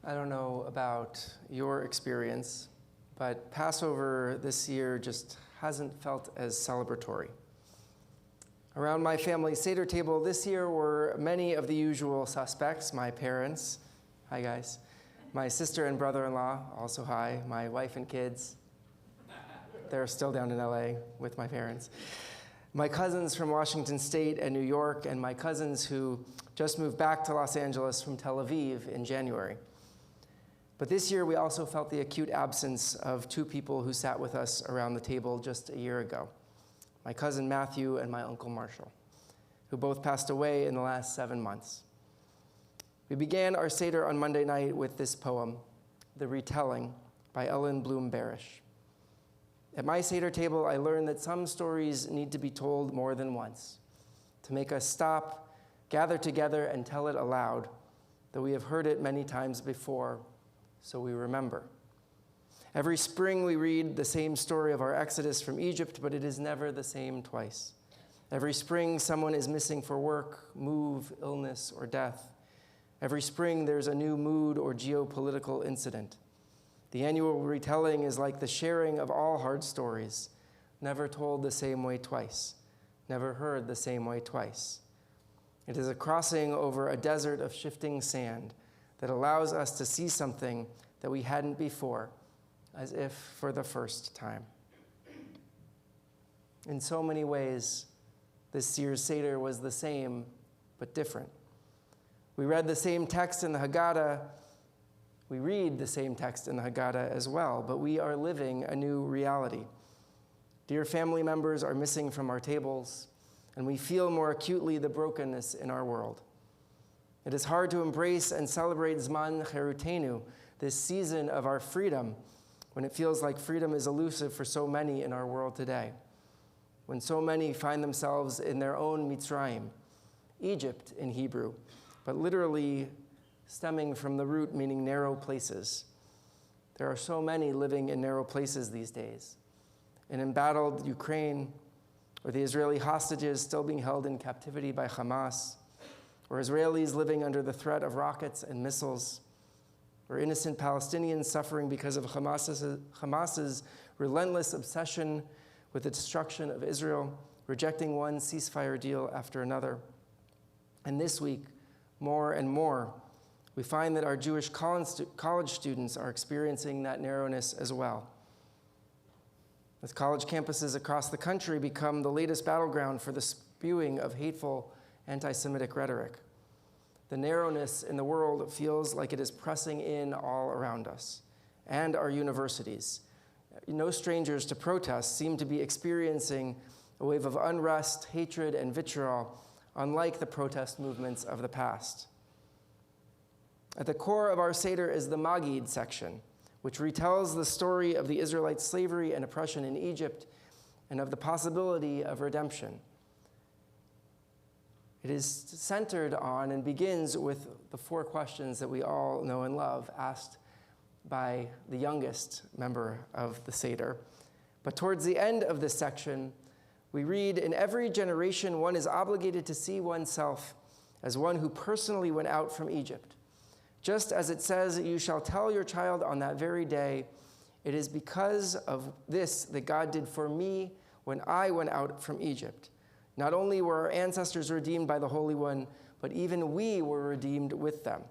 I don't know about your experience, but Passover this year just hasn't felt as celebratory. Around my family Seder table this year were many of the usual suspects: my parents, hi guys, my sister and brother-in-law, also hi, my wife and kids. They're still down in LA with my parents. My cousins from Washington State and New York, and my cousins who just moved back to Los Angeles from Tel Aviv in January. But this year we also felt the acute absence of two people who sat with us around the table just a year ago: my cousin Matthew and my uncle Marshall, who both passed away in the last 7 months. We began our Seder on Monday night with this poem, The Retelling, by Ellen Bloom Barish. At my Seder table, I learned that some stories need to be told more than once, to make us stop, gather together, and tell it aloud, though we have heard it many times before, so we remember. Every spring we read the same story of our exodus from Egypt, but it is never the same twice. Every spring someone is missing for work, move, illness, or death. Every spring there's a new mood or geopolitical incident. The annual retelling is like the sharing of all hard stories, never told the same way twice, never heard the same way twice. It is a crossing over a desert of shifting sand that allows us to see something that we hadn't before, as if for the first time. In so many ways, this year's Seder was the same, but different. We read the same text in the Haggadah. We read the same text in the Haggadah as well, but we are living a new reality. Dear family members are missing from our tables, and we feel more acutely the brokenness in our world. It is hard to embrace and celebrate Zman Cherutenu, this season of our freedom, when it feels like freedom is elusive for so many in our world today, when so many find themselves in their own Mitzrayim, Egypt in Hebrew, but literally stemming from the root meaning narrow places. There are so many living in narrow places these days. In embattled Ukraine, or the Israeli hostages still being held in captivity by Hamas, or Israelis living under the threat of rockets and missiles, or innocent Palestinians suffering because of Hamas's relentless obsession with the destruction of Israel, rejecting one ceasefire deal after another. And this week, more and more, we find that our Jewish college students are experiencing that narrowness as well. As college campuses across the country become the latest battleground for the spewing of hateful anti-Semitic rhetoric, the narrowness in the world feels like it is pressing in all around us. And our universities, no strangers to protests, seem to be experiencing a wave of unrest, hatred, and vitriol, unlike the protest movements of the past. At the core of our Seder is the Magid section, which retells the story of the Israelite slavery and oppression in Egypt and of the possibility of redemption. It is centered on and begins with the 4 questions that we all know and love, asked by the youngest member of the Seder. But towards the end of this section, we read, "In every generation, one is obligated to see oneself as one who personally went out from Egypt. Just as it says, you shall tell your child on that very day, it is because of this that God did for me when I went out from Egypt. Not only were our ancestors redeemed by the Holy One, but even we were redeemed with them.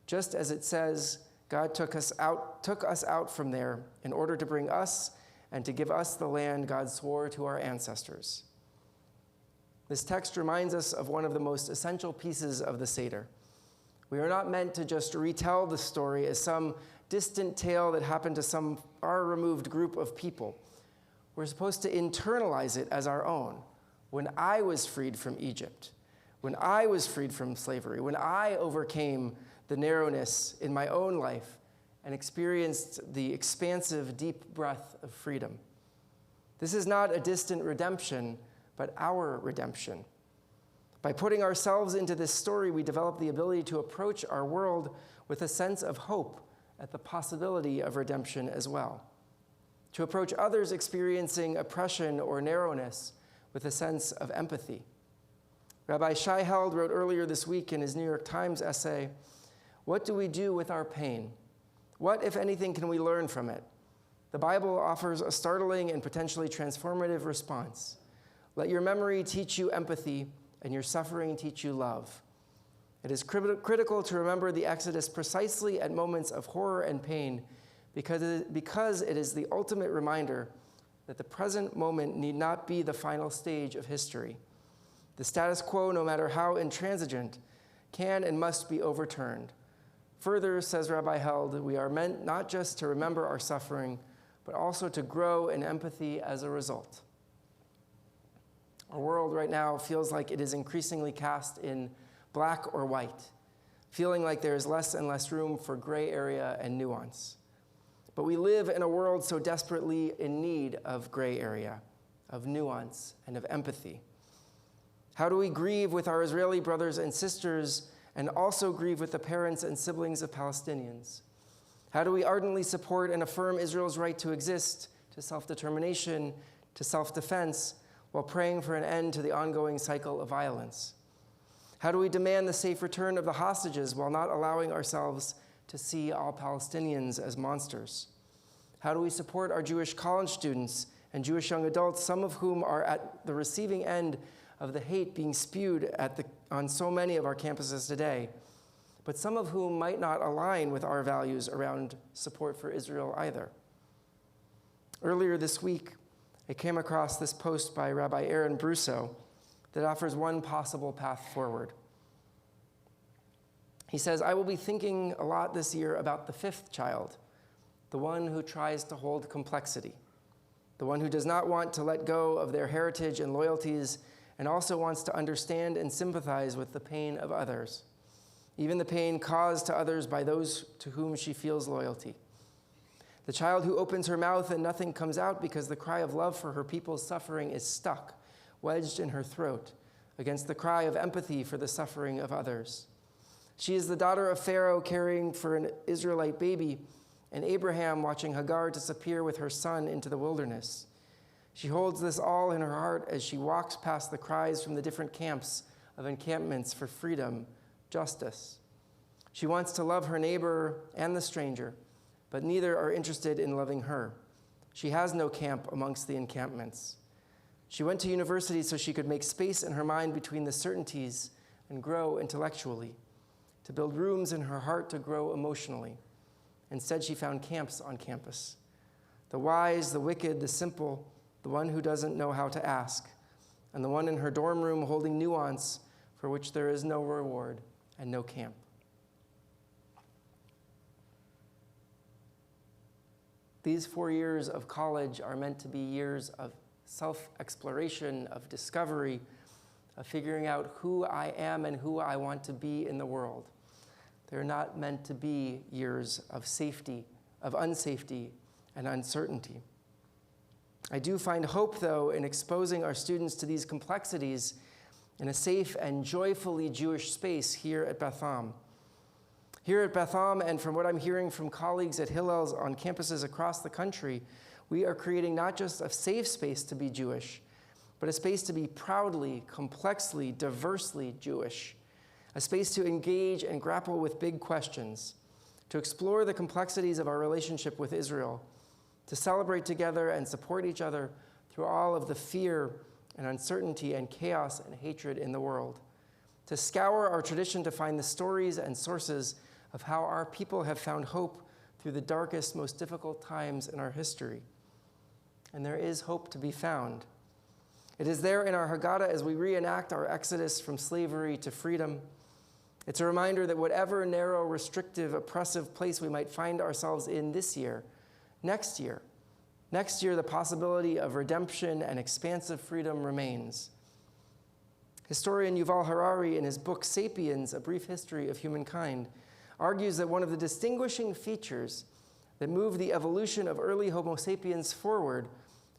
Just as it says, God took us out from there in order to bring us and to give us the land God swore to our ancestors." This text reminds us of one of the most essential pieces of the Seder. We are not meant to just retell the story as some distant tale that happened to some far-removed group of people. We're supposed to internalize it as our own. When I was freed from Egypt, when I was freed from slavery, when I overcame the narrowness in my own life and experienced the expansive, deep breath of freedom. This is not a distant redemption, but our redemption. By putting ourselves into this story, we develop the ability to approach our world with a sense of hope at the possibility of redemption as well. To approach others experiencing oppression or narrowness with a sense of empathy. Rabbi Shai Held wrote earlier this week in his New York Times essay, What do we do with our pain? What, if anything, can we learn from it? The Bible offers a startling and potentially transformative response. Let your memory teach you empathy, and your suffering teach you love. It is critical to remember the Exodus precisely at moments of horror and pain, because it is the ultimate reminder that the present moment need not be the final stage of history. The status quo, no matter how intransigent, can and must be overturned. Further, says Rabbi Held, we are meant not just to remember our suffering, but also to grow in empathy as a result. Our world right now feels like it is increasingly cast in black or white, feeling like there is less and less room for gray area and nuance. But we live in a world so desperately in need of gray area, of nuance, and of empathy. How do we grieve with our Israeli brothers and sisters and also grieve with the parents and siblings of Palestinians? How do we ardently support and affirm Israel's right to exist, to self-determination, to self-defense, while praying for an end to the ongoing cycle of violence? How do we demand the safe return of the hostages while not allowing ourselves to see all Palestinians as monsters? How do we support our Jewish college students and Jewish young adults, some of whom are at the receiving end of the hate being spewed on so many of our campuses today, but some of whom might not align with our values around support for Israel either? Earlier this week, I came across this post by Rabbi Aaron Brusso that offers one possible path forward. He says, I will be thinking a lot this year about the fifth child, the one who tries to hold complexity, the one who does not want to let go of their heritage and loyalties and also wants to understand and sympathize with the pain of others, even the pain caused to others by those to whom she feels loyalty. The child who opens her mouth and nothing comes out because the cry of love for her people's suffering is stuck, wedged in her throat, against the cry of empathy for the suffering of others. She is the daughter of Pharaoh caring for an Israelite baby, and Abraham watching Hagar disappear with her son into the wilderness. She holds this all in her heart as she walks past the cries from the different camps of encampments for freedom, justice. She wants to love her neighbor and the stranger, but neither are interested in loving her. She has no camp amongst the encampments. She went to university so she could make space in her mind between the certainties and grow intellectually, to build rooms in her heart to grow emotionally. Instead, she found camps on campus. The wise, the wicked, the simple, the one who doesn't know how to ask, and the one in her dorm room holding nuance for which there is no reward and no camp. These 4 years of college are meant to be years of self-exploration, of discovery, of figuring out who I am and who I want to be in the world. They're not meant to be years of safety, of unsafety, and uncertainty. I do find hope, though, in exposing our students to these complexities in a safe and joyfully Jewish space here at Beth Am. Here at Beth Am, and from what I'm hearing from colleagues at Hillel's on campuses across the country, we are creating not just a safe space to be Jewish, but a space to be proudly, complexly, diversely Jewish, a space to engage and grapple with big questions, to explore the complexities of our relationship with Israel, to celebrate together and support each other through all of the fear and uncertainty and chaos and hatred in the world, to scour our tradition to find the stories and sources of how our people have found hope through the darkest, most difficult times in our history. And there is hope to be found. It is there in our Haggadah as we reenact our exodus from slavery to freedom. It's a reminder that whatever narrow, restrictive, oppressive place we might find ourselves in this year, next year, the possibility of redemption and expansive freedom remains. Historian Yuval Harari, in his book *Sapiens: A Brief History of Humankind*, argues that one of the distinguishing features that moved the evolution of early Homo sapiens forward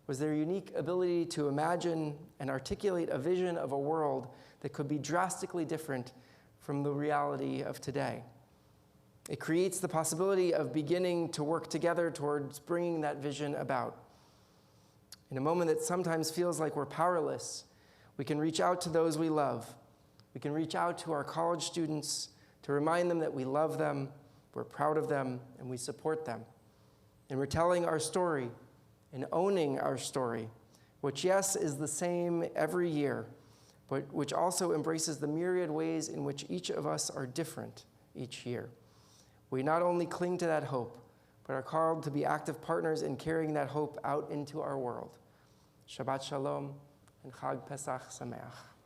was their unique ability to imagine and articulate a vision of a world that could be drastically different from the reality of today. It creates the possibility of beginning to work together towards bringing that vision about. In a moment that sometimes feels like we're powerless, we can reach out to those we love. We can reach out to our college students, to remind them that we love them, we're proud of them, and we support them. And we're telling our story and owning our story, which, yes, is the same every year, but which also embraces the myriad ways in which each of us are different each year. We not only cling to that hope, but are called to be active partners in carrying that hope out into our world. Shabbat Shalom and Chag Pesach Sameach.